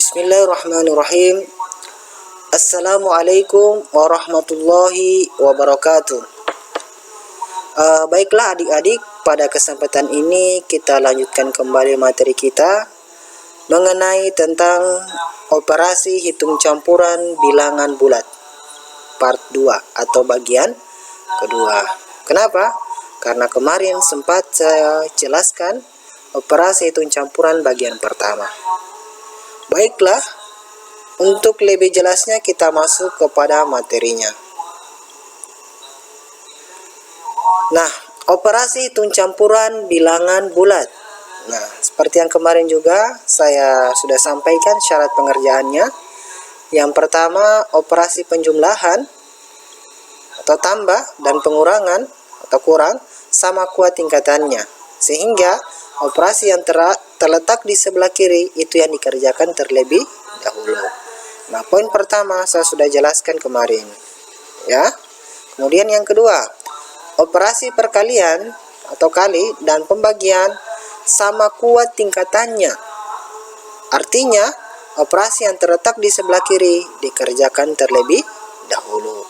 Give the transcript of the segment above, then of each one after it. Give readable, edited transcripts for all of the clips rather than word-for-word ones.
Bismillahirrahmanirrahim. Assalamualaikum warahmatullahi wabarakatuh. Baiklah adik-adik, pada kesempatan ini kita lanjutkan kembali materi kita mengenai tentang operasi hitung campuran bilangan bulat part 2 atau bagian kedua. Kenapa? Karena kemarin sempat saya jelaskan operasi hitung campuran bagian pertama. Baiklah, untuk lebih jelasnya kita masuk kepada materinya. Nah, operasi hitung campuran bilangan bulat. Nah, seperti yang kemarin juga saya sudah sampaikan syarat pengerjaannya. Yang pertama, operasi penjumlahan atau tambah dan pengurangan atau kurang sama kuat tingkatannya. Sehingga operasi yang terletak di sebelah kiri itu yang dikerjakan terlebih dahulu. Nah, poin pertama saya sudah jelaskan kemarin, ya. Kemudian yang kedua, operasi perkalian atau kali dan pembagian sama kuat tingkatannya. Artinya, operasi yang terletak di sebelah kiri dikerjakan terlebih dahulu.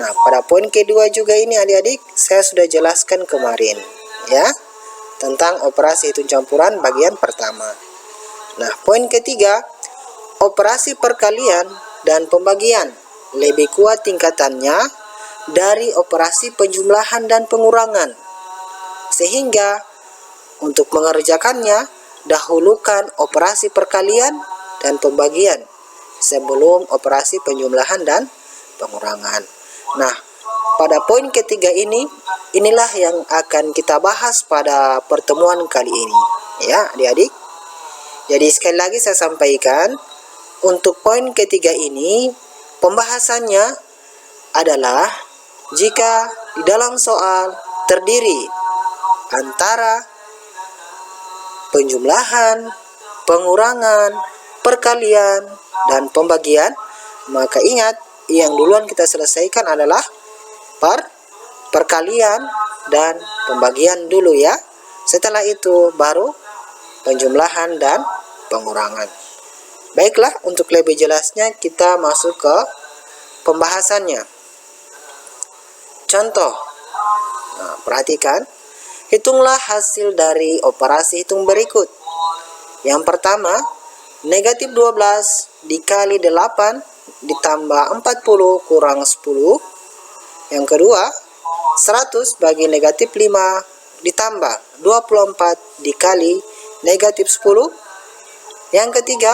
Nah, pada poin kedua juga ini adik-adik saya sudah jelaskan kemarin, ya, tentang operasi hitung campuran bagian pertama. Nah, poin ketiga, operasi perkalian dan pembagian lebih kuat tingkatannya dari operasi penjumlahan dan pengurangan. Sehingga untuk mengerjakannya, dahulukan operasi perkalian dan pembagian sebelum operasi penjumlahan dan pengurangan. Nah, pada poin ketiga ini, inilah yang akan kita bahas pada pertemuan kali ini, ya adik-adik. Jadi sekali lagi saya sampaikan, untuk poin ketiga ini, pembahasannya adalah jika di dalam soal terdiri antara penjumlahan, pengurangan, perkalian, dan pembagian, maka ingat, yang duluan kita selesaikan adalah perkalian dan pembagian dulu, ya. Setelah itu baru penjumlahan dan pengurangan. Baiklah, untuk lebih jelasnya kita masuk ke pembahasannya. Contoh. Nah, perhatikan. Hitunglah hasil dari operasi hitung berikut. Yang pertama, negatif 12 dikali 8 ditambah 40 kurang 10. Yang kedua, 100 bagi negatif 5 ditambah 24 dikali negatif 10. Yang ketiga,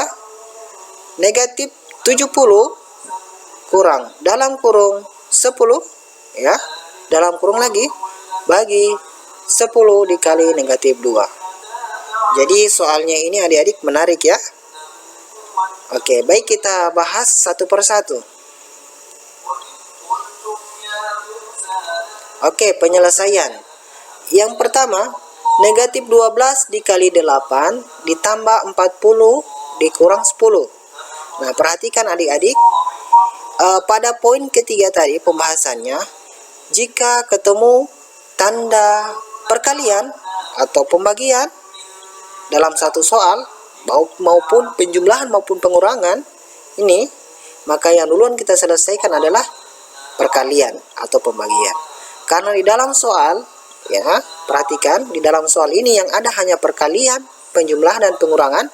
negatif 70 kurang dalam kurung 10, ya, dalam kurung lagi, bagi 10 dikali negatif 2. Jadi soalnya ini adik-adik menarik, ya. Oke, baik, kita bahas satu persatu. Oke, penyelesaian. Yang pertama, negatif 12 dikali 8 ditambah 40 dikurang 10. Nah, perhatikan adik-adik, pada poin ketiga tadi pembahasannya, jika ketemu tanda perkalian atau pembagian dalam satu soal, maupun penjumlahan maupun pengurangan ini, maka yang duluan kita selesaikan adalah perkalian atau pembagian. Karena di dalam soal, ya, perhatikan, di dalam soal ini yang ada hanya perkalian, penjumlahan dan pengurangan,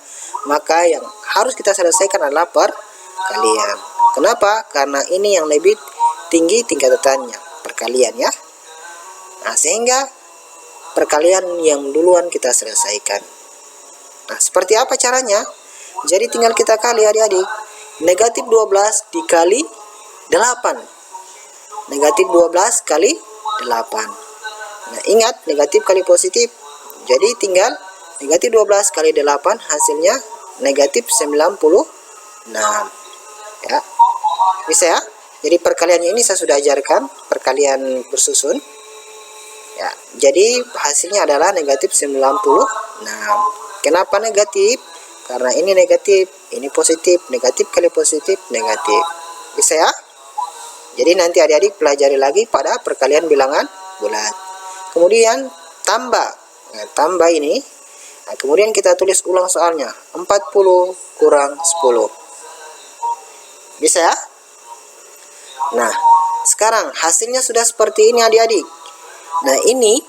maka yang harus kita selesaikan adalah perkalian. Kenapa? Karena ini yang lebih tinggi tingkatannya, perkalian, ya. Nah, sehingga perkalian yang duluan kita selesaikan. Nah, seperti apa caranya? Jadi tinggal kita kali adik-adik. Negatif 12 dikali 8. Negatif 12 kali 8. Nah, ingat, negatif kali positif. Jadi tinggal negatif 12 kali 8 hasilnya negatif 96. Ya. Bisa, ya? Jadi perkaliannya ini saya sudah ajarkan, perkalian bersusun. Ya, jadi hasilnya adalah negatif 96. Kenapa negatif? Karena ini negatif, ini positif, negatif kali positif, negatif. Bisa, ya? Jadi nanti adik-adik pelajari lagi pada perkalian bilangan bulat. Kemudian tambah. Nah, tambah ini Nah, kemudian kita tulis ulang soalnya. 40 kurang 10. Bisa ya? Nah, sekarang hasilnya sudah seperti ini adik-adik. Nah, ini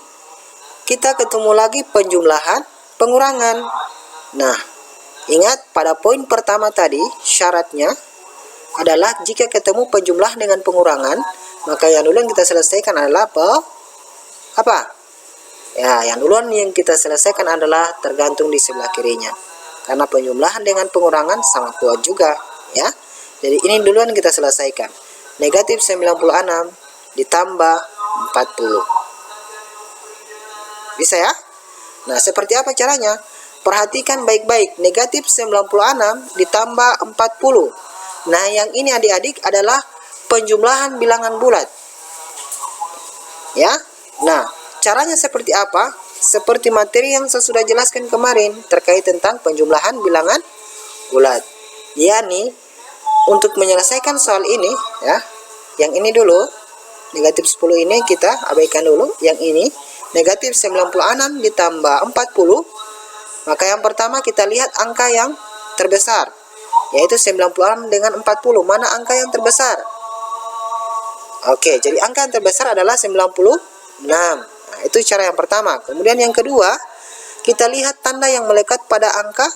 kita ketemu lagi penjumlahan, pengurangan. Nah, ingat pada poin pertama tadi syaratnya adalah jika ketemu penjumlahan dengan pengurangan, maka yang duluan kita selesaikan adalah apa? Ya, yang duluan yang kita selesaikan adalah tergantung di sebelah kirinya. Karena penjumlahan dengan pengurangan sama kuat juga, ya. Jadi ini duluan kita selesaikan. Negatif 96 ditambah 40. Bisa ya? Nah, seperti apa caranya? Perhatikan baik-baik. Negatif 96 ditambah 40. Nah, yang ini adik-adik adalah penjumlahan bilangan bulat. Ya. Nah, caranya seperti apa? Seperti materi yang saya sudah jelaskan kemarin terkait tentang penjumlahan bilangan bulat. Yani, untuk menyelesaikan soal ini, ya, yang ini dulu, negatif 10 ini kita abaikan dulu. Yang ini, negatif 96 ditambah 40. Maka yang pertama kita lihat angka yang terbesar, yaitu 96 dengan 40. Mana angka yang terbesar? Oke, jadi angka yang terbesar adalah 96. Nah, itu cara yang pertama. Kemudian yang kedua, kita lihat tanda yang melekat pada angka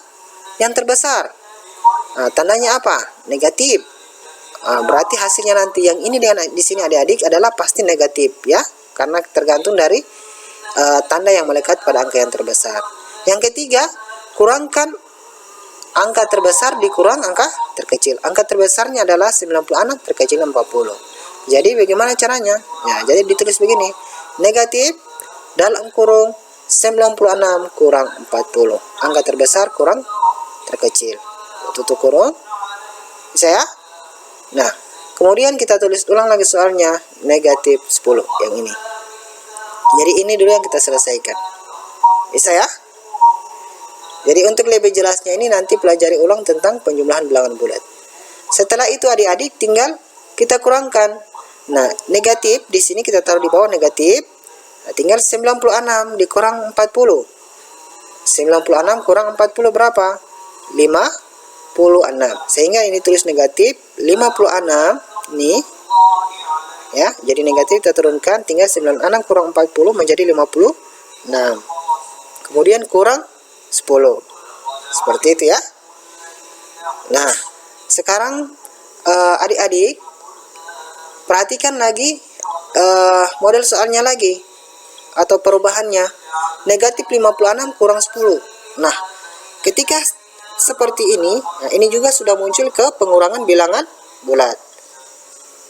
yang terbesar. Nah, tandanya apa? Negatif. Nah, berarti hasilnya nanti yang ini dengan di sini adik-adik adalah pasti negatif, ya, karena tergantung dari tanda yang melekat pada angka yang terbesar. Yang ketiga, kurangkan angka terbesar dikurang angka terkecil. Angka terbesarnya adalah 96, terkecil 40. Jadi bagaimana caranya? Ya, jadi ditulis begini. Negatif dalam kurung 96 kurang 40. Angka terbesar kurang terkecil. Tutup kurung. Bisa ya? Nah, kemudian kita tulis ulang lagi soalnya. Negatif 10 yang ini. Jadi ini dulu yang kita selesaikan. Bisa ya? Jadi untuk lebih jelasnya ini nanti pelajari ulang tentang penjumlahan bilangan bulat. Setelah itu adik-adik tinggal kita kurangkan. Nah, negatif di sini kita taruh di bawah negatif. Nah, tinggal 96 dikurang 40. 96 kurang 40 berapa? 56. Sehingga ini tulis negatif 56 nih. Ya, jadi negatif kita turunkan, tinggal 96 kurang 40 menjadi 56. Kemudian kurang 10. Seperti itu ya. Nah, sekarang adik-adik perhatikan lagi model soalnya lagi atau perubahannya. Negatif 56 kurang 10. Nah, ketika seperti ini, nah ini juga sudah muncul ke pengurangan bilangan bulat.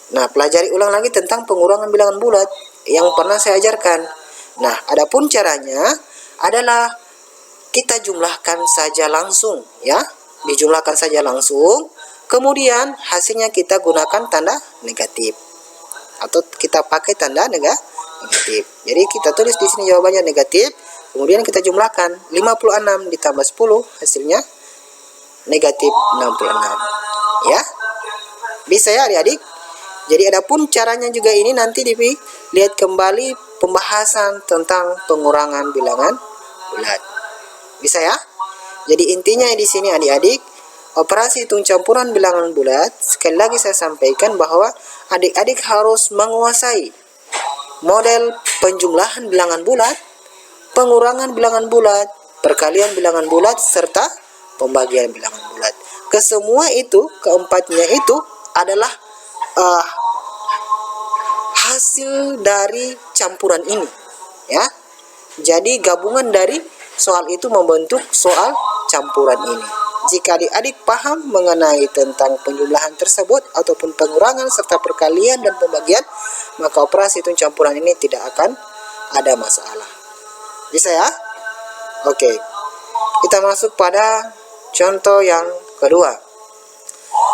Nah, pelajari ulang lagi tentang pengurangan bilangan bulat yang pernah saya ajarkan. Nah, adapun caranya adalah kita jumlahkan saja langsung, ya. Dijumlahkan saja langsung. Kemudian hasilnya kita gunakan tanda negatif. Atau kita pakai tanda negatif. Jadi kita tulis di sini jawabannya negatif. Kemudian kita jumlahkan 56 ditambah 10, hasilnya negatif 66. Ya. Bisa ya adik-adik? Jadi adapun caranya juga ini nanti dilihat kembali pembahasan tentang pengurangan bilangan bulat. Bisa ya? Jadi intinya di sini adik-adik, operasi hitung campuran bilangan bulat, sekali lagi saya sampaikan bahwa adik-adik harus menguasai model penjumlahan bilangan bulat, pengurangan bilangan bulat, perkalian bilangan bulat, serta pembagian bilangan bulat. Kesemua itu, keempatnya itu adalah hasil dari campuran ini, ya. Jadi gabungan dari soal itu membentuk soal campuran ini. Jika adik-adik paham mengenai tentang penjumlahan tersebut ataupun pengurangan serta perkalian dan pembagian, maka operasi hitung campuran ini tidak akan ada masalah. Bisa ya? Oke. Kita masuk pada contoh yang kedua.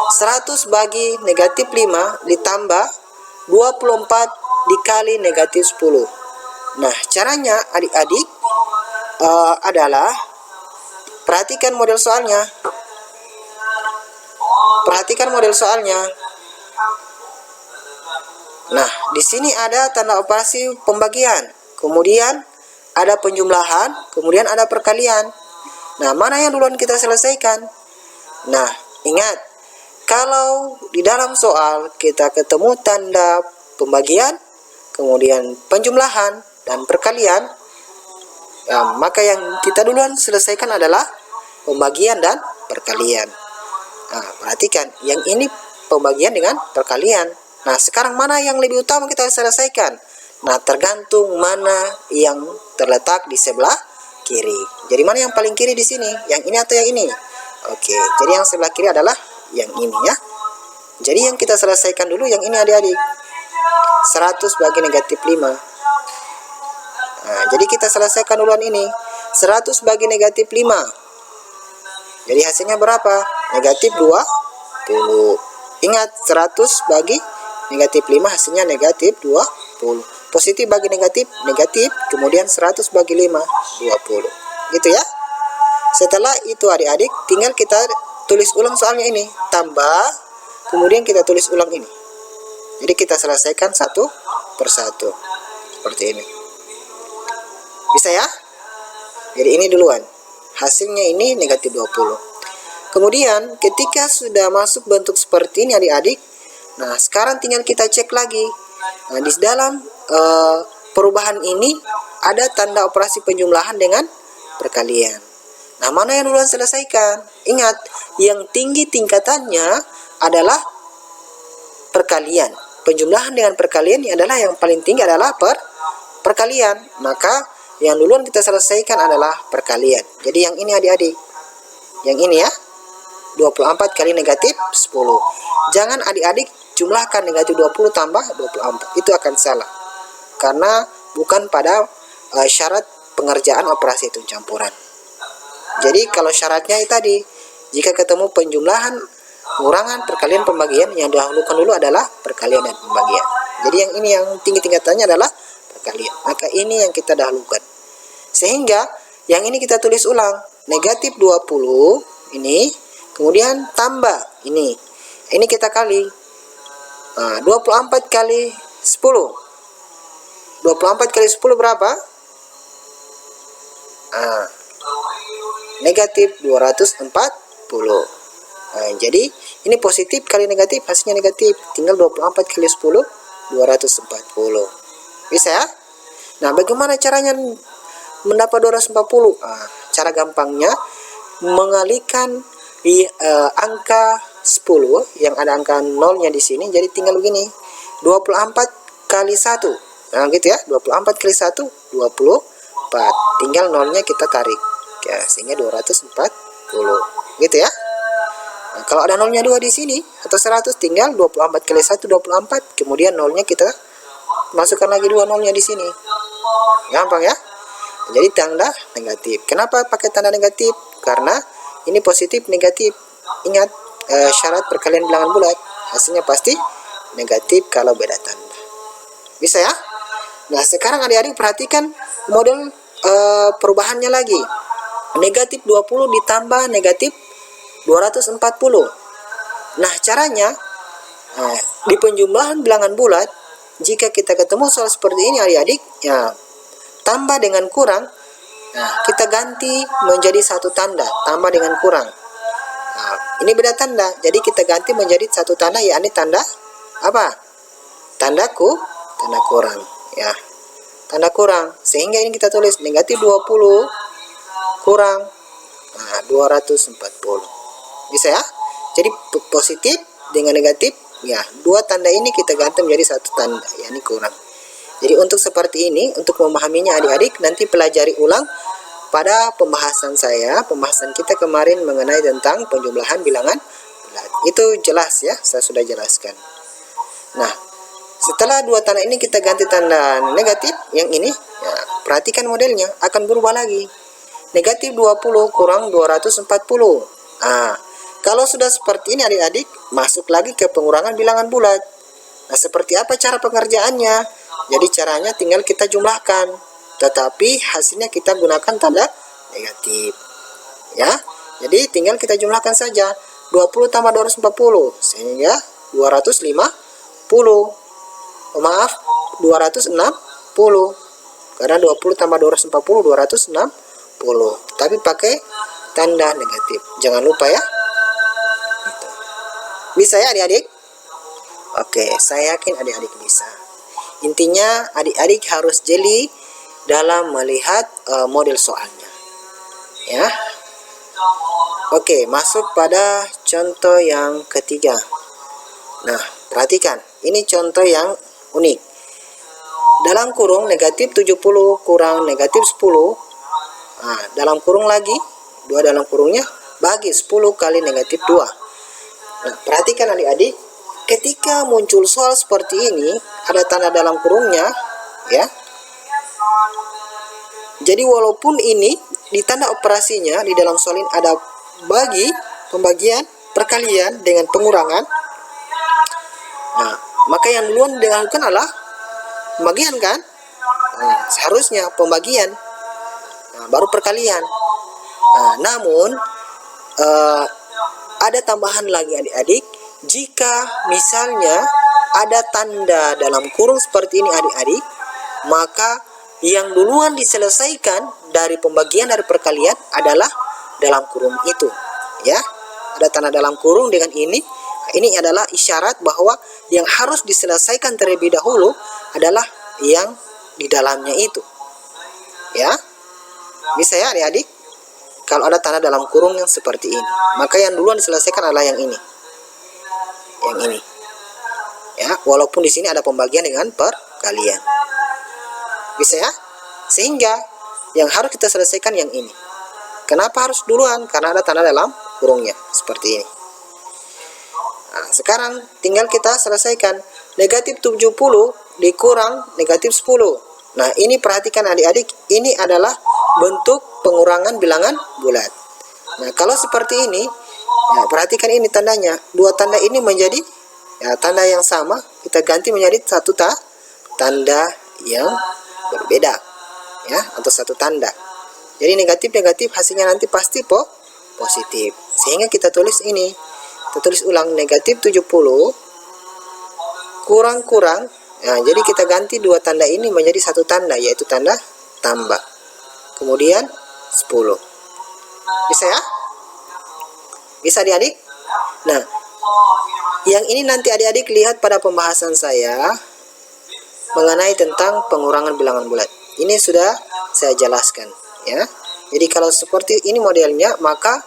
100 bagi negatif 5 ditambah 24 dikali negatif 10. Nah, caranya adik-adik adalah perhatikan model soalnya. Perhatikan model soalnya. Nah, di sini ada tanda operasi pembagian, kemudian ada penjumlahan, kemudian ada perkalian. Nah, mana yang duluan kita selesaikan? Nah, ingat, kalau di dalam soal kita ketemu tanda pembagian, kemudian penjumlahan dan perkalian, ya, maka yang kita duluan selesaikan adalah pembagian dan perkalian. Nah, perhatikan, yang ini pembagian dengan perkalian. Nah, sekarang mana yang lebih utama kita selesaikan? Nah, tergantung mana yang terletak di sebelah kiri. Jadi mana yang paling kiri di sini? Yang ini atau yang ini? Oke, jadi yang sebelah kiri adalah yang ini ya. Jadi yang kita selesaikan dulu yang ini adik-adik. 100 bagi negatif 5. Nah, jadi kita selesaikan duluan ini. 100 bagi negatif 5. Jadi hasilnya berapa? Negatif 20. Ingat, 100 bagi negatif 5 hasilnya negatif 20. Positif bagi negatif, negatif. Kemudian 100 bagi 5, 20. Gitu ya. Setelah itu adik-adik, tinggal kita tulis ulang soalnya ini. Tambah, kemudian kita tulis ulang ini. Jadi kita selesaikan satu persatu. Seperti ini. Bisa ya? Jadi ini duluan. Hasilnya ini negatif 20. Kemudian ketika sudah masuk bentuk seperti ini adik-adik, nah sekarang tinggal kita cek lagi. Nah, di dalam perubahan ini ada tanda operasi penjumlahan dengan perkalian. Nah, mana yang duluan selesaikan? Ingat, yang tinggi tingkatannya adalah perkalian. Penjumlahan dengan perkalian adalah yang paling tinggi adalah perkalian. Maka yang duluan kita selesaikan adalah perkalian. Jadi yang ini adik-adik. Yang ini ya. 24 kali negatif 10. Jangan adik-adik jumlahkan negatif 20 tambah 24. Itu akan salah. Karena bukan pada syarat pengerjaan operasi hitung campuran. Jadi kalau syaratnya itu tadi, jika ketemu penjumlahan, pengurangan, perkalian, pembagian, yang didahulukan dulu adalah perkalian dan pembagian. Jadi yang ini yang tinggi tingkatannya adalah perkalian. Maka ini yang kita dahulukan. Sehingga yang ini kita tulis ulang. Negatif 20 ini, kemudian tambah ini. Ini kita kali. Nah, 24 kali 10. 24 kali 10 berapa? Nah, negatif 240. Nah, jadi ini positif kali negatif, hasilnya negatif. Tinggal 24 kali 10, 240. Bisa ya? Nah, bagaimana caranya mendapat 240? Nah, cara gampangnya mengalihkan angka 10 yang ada angka nolnya di sini, jadi tinggal begini. 24 kali 1. Nah, gitu ya. 24 kali 1, 24. Tinggal nolnya kita tarik. Ya, sehingga 240. Gitu ya. Nah, kalau ada nolnya 2 di sini atau 100, tinggal 24 kali 1, 24. Kemudian nolnya kita masukkan lagi 2 nolnya di sini. Gampang ya. Jadi tanda negatif. Kenapa pakai tanda negatif? Karena ini positif negatif. Ingat, syarat perkalian bilangan bulat, hasilnya pasti negatif kalau beda tanda. Bisa ya? Nah, sekarang adik-adik perhatikan model perubahannya lagi. Negatif 20 ditambah negatif 240. Nah, caranya di penjumlahan bilangan bulat, jika kita ketemu soal seperti ini adik-adik, ya tambah dengan kurang, nah, kita ganti menjadi satu tanda, tambah dengan kurang. Nah, ini beda tanda, jadi kita ganti menjadi satu tanda, yakni tanda apa? Tanda kurang, ya. Tanda kurang, sehingga ini kita tulis negatif 20 kurang 240. Bisa ya? Jadi positif dengan negatif, ya, dua tanda ini kita ganti menjadi satu tanda, yakni kurang. Jadi untuk seperti ini, untuk memahaminya adik-adik, nanti pelajari ulang pada pembahasan kita kemarin mengenai tentang penjumlahan bilangan bulat. Itu jelas ya, saya sudah jelaskan. Nah, setelah dua tanda ini kita ganti tanda negatif, yang ini, ya, perhatikan modelnya akan berubah lagi. Negatif 20 kurang 240. Nah, kalau sudah seperti ini adik-adik, masuk lagi ke pengurangan bilangan bulat. Nah, seperti apa cara pengerjaannya? Jadi caranya tinggal kita jumlahkan, tetapi hasilnya kita gunakan tanda negatif. Ya, jadi tinggal kita jumlahkan saja. 20 tambah 240, sehingga 250. Oh, maaf, 260. Karena 20 tambah 240, 260. Tapi pakai tanda negatif. Jangan lupa ya. Gitu. Bisa ya adik-adik? Oke, saya yakin adik-adik bisa. Intinya adik-adik harus jeli dalam melihat model soalnya. Ya. Oke, masuk pada contoh yang ketiga. Nah, perhatikan. Ini contoh yang unik. Dalam kurung negatif 70 kurang negatif 10. Nah, dalam kurung lagi, 2 dalam kurungnya, bagi 10 kali negatif 2. Nah, perhatikan adik-adik. Ketika muncul soal seperti ini, ada tanda dalam kurungnya, ya. Jadi walaupun ini di tanda operasinya di dalam soal ini ada bagi, pembagian, perkalian dengan pengurangan. Nah, maka yang duluan dilakukan adalah pembagian kan? Nah, seharusnya pembagian, nah, baru perkalian. Nah, namun ada tambahan lagi adik-adik. Jika misalnya ada tanda dalam kurung seperti ini adik-adik, maka yang duluan diselesaikan dari pembagian dari perkalian adalah dalam kurung itu, ya. Ada tanda dalam kurung dengan ini. Ini adalah isyarat bahwa yang harus diselesaikan terlebih dahulu adalah yang di dalamnya itu, ya. Bisa ya adik-adik? Kalau ada tanda dalam kurung yang seperti ini, maka yang duluan diselesaikan adalah yang ini. Yang ini. Ya, walaupun di sini ada pembagian dengan perkalian. Bisa ya? Sehingga yang harus kita selesaikan yang ini. Kenapa harus duluan? Karena ada tanda dalam kurungnya seperti ini. Nah, sekarang tinggal kita selesaikan negatif 70 dikurang negatif 10. Nah, ini perhatikan adik-adik, ini adalah bentuk pengurangan bilangan bulat. Nah, kalau seperti ini, ya, perhatikan ini tandanya. Dua tanda ini menjadi ya, tanda yang sama, kita ganti menjadi satu tanda yang berbeda, ya, atau satu tanda. Jadi negatif hasilnya nanti pasti positif. Sehingga kita tulis ini. Kita tulis ulang negatif 70 kurang. Nah, jadi kita ganti dua tanda ini menjadi satu tanda, yaitu tanda tambah. Kemudian 10. Bisa ya? Bisa adik-adik? Nah, yang ini nanti adik-adik lihat pada pembahasan saya mengenai tentang pengurangan bilangan bulat. Ini sudah saya jelaskan, ya. Jadi kalau seperti ini modelnya, maka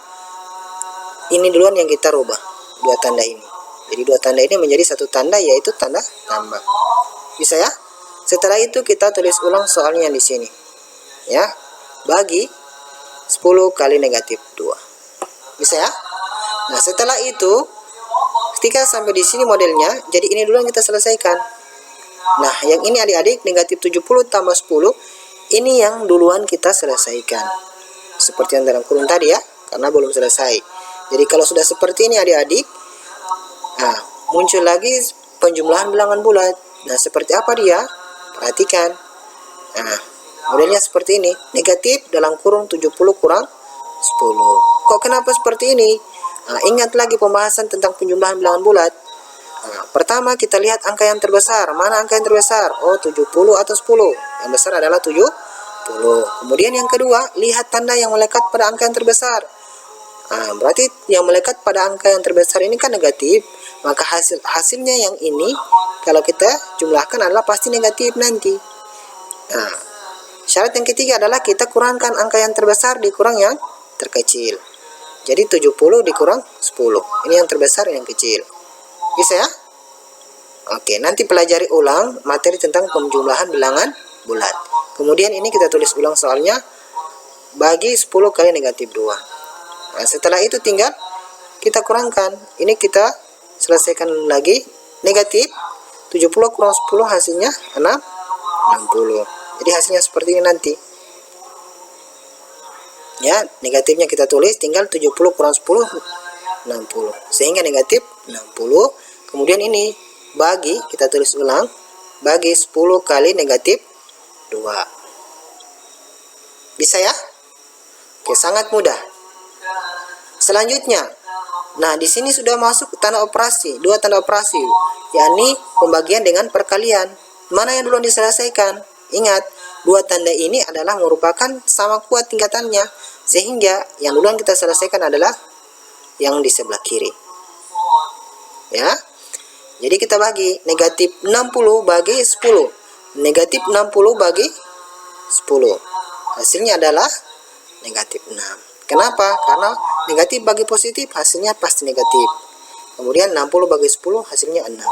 ini duluan yang kita rubah, dua tanda ini. Jadi dua tanda ini menjadi satu tanda, yaitu tanda tambah. Bisa ya? Setelah itu kita tulis ulang soalnya di sini, ya. Bagi 10 kali negatif 2. Bisa ya? Nah, setelah itu ketika sampai di sini modelnya, jadi ini dulu yang kita selesaikan. Nah, yang ini adik-adik negatif 70 tambah 10, ini yang duluan kita selesaikan. Seperti yang dalam kurung tadi ya, karena belum selesai. Jadi kalau sudah seperti ini adik-adik, nah, muncul lagi penjumlahan bilangan bulat. Nah, seperti apa dia? Perhatikan. Nah, modelnya seperti ini. Negatif dalam kurung 70 kurang 10. Kok kenapa seperti ini? Nah, ingat lagi pembahasan tentang penjumlahan bilangan bulat. Nah, pertama kita lihat angka yang terbesar. Mana angka yang terbesar? Oh, 70 atau 10. Yang besar adalah 70. Kemudian yang kedua, lihat tanda yang melekat pada angka yang terbesar. Nah, berarti yang melekat pada angka yang terbesar ini kan negatif. Maka hasilnya yang ini kalau kita jumlahkan adalah pasti negatif nanti. Nah, syarat yang ketiga adalah kita kurangkan angka yang terbesar dikurang yang terkecil. Jadi 70 dikurang 10. Ini yang terbesar, yang kecil. Bisa ya? Oke, nanti pelajari ulang materi tentang penjumlahan bilangan bulat. Kemudian ini kita tulis ulang soalnya bagi 10 kali negatif 2. Nah, setelah itu tinggal kita kurangkan. Ini kita selesaikan lagi. Negatif 70 kurang 10 hasilnya 60. Jadi hasilnya seperti ini nanti. Ya, negatifnya kita tulis, tinggal 70 kurang 10 60. Sehingga negatif 60. Kemudian ini bagi, kita tulis ulang, bagi 10 kali negatif 2. Bisa ya? Oke, sangat mudah. Selanjutnya, nah di sini sudah masuk tanda operasi, dua tanda operasi, yakni pembagian dengan perkalian. Mana yang dulu diselesaikan? Ingat, dua tanda ini adalah merupakan sama kuat tingkatannya, sehingga yang duluan kita selesaikan adalah yang di sebelah kiri. Ya. Jadi kita bagi negatif 60 bagi 10. Negatif 60 bagi 10. Hasilnya adalah negatif 6. Kenapa? Karena negatif bagi positif hasilnya pasti negatif. Kemudian 60 bagi 10 hasilnya 6.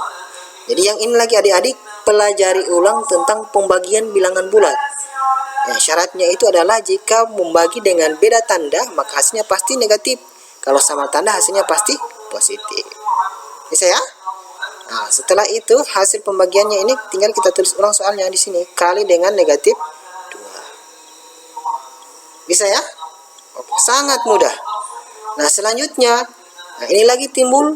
Jadi yang ini lagi adik-adik pelajari ulang tentang pembagian bilangan bulat. Ya, syaratnya itu adalah jika membagi dengan beda tanda maka hasilnya pasti negatif. Kalau sama tanda hasilnya pasti positif. Bisa ya? Nah, setelah itu hasil pembagiannya ini tinggal kita tulis ulang soalnya di sini kali dengan negatif 2. Bisa ya? Oke, sangat mudah. Nah, selanjutnya ini lagi timbul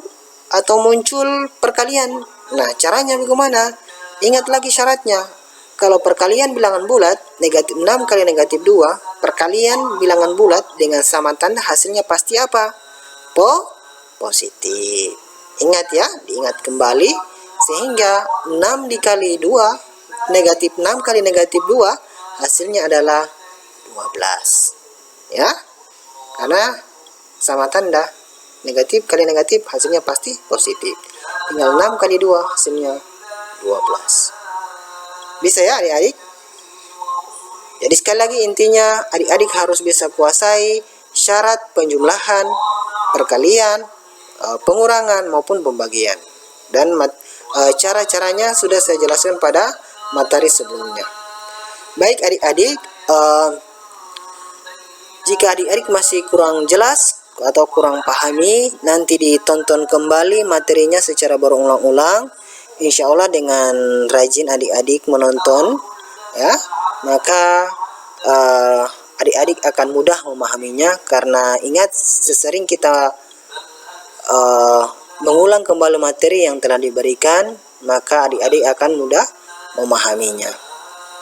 atau muncul perkalian. Nah, caranya bagaimana? Ingat lagi syaratnya. Kalau perkalian bilangan bulat, negatif 6 kali negatif 2, perkalian bilangan bulat dengan sama tanda hasilnya pasti apa? Positif. Ingat ya, diingat kembali. Sehingga 6 dikali 2, negatif 6 kali negatif 2, hasilnya adalah 12. Ya, karena sama tanda, negatif kali negatif hasilnya pasti positif. Tinggal 6 kali 2 hasilnya 12. Bisa ya adik-adik? Jadi sekali lagi intinya adik-adik harus bisa kuasai syarat penjumlahan, perkalian, pengurangan maupun pembagian. Dan cara-caranya sudah saya jelaskan pada materi sebelumnya. Baik adik-adik, jika adik-adik masih kurang jelas atau kurang pahami, nanti ditonton kembali materinya secara berulang-ulang. Insya Allah dengan rajin adik-adik menonton, ya, maka adik-adik akan mudah memahaminya. Karena ingat, sesering kita mengulang kembali materi yang telah diberikan, maka adik-adik akan mudah memahaminya.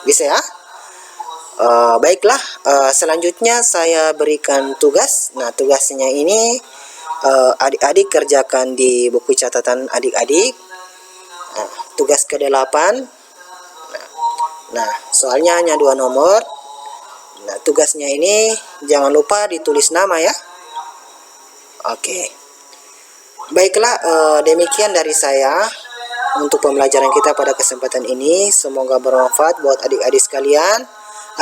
Bisa ya? Baiklah, selanjutnya saya berikan tugas. Nah, tugasnya ini adik-adik kerjakan di buku catatan adik-adik. Tugas ke-8. Nah, soalnya hanya 2 nomor. Nah, tugasnya ini jangan lupa ditulis nama ya. Oke. Baiklah, demikian dari saya untuk pembelajaran kita pada kesempatan ini. Semoga bermanfaat buat adik-adik sekalian.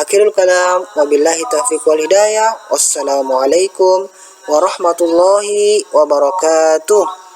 Akhirul kalam, wabillahi taufiq wal hidayah. Wassalamualaikum warahmatullahi wabarakatuh.